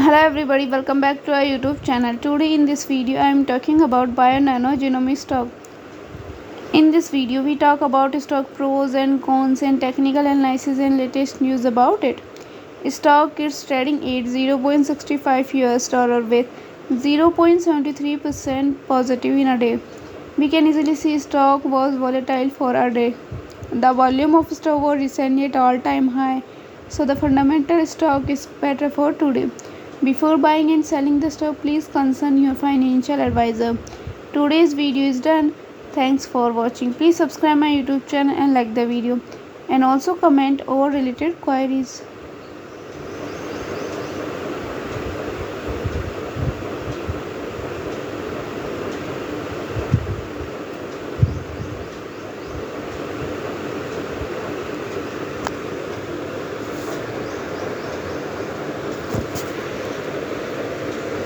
Hello everybody, welcome back to our YouTube channel. Today in this video I am talking about BioNano Genomics stock. In this video we talk about stock pros and cons and technical analysis and latest news about it. Stock is trading at 0.65 US dollar with 0.73% positive in a day. We can easily see stock was volatile for a day. The volume of stock was recently at all-time high, so the fundamental stock is better for today. Before buying and selling the stock, please consult your financial advisor. Today's video is done. Thanks for watching. Please subscribe my YouTube channel and like the video, and also comment over related queries.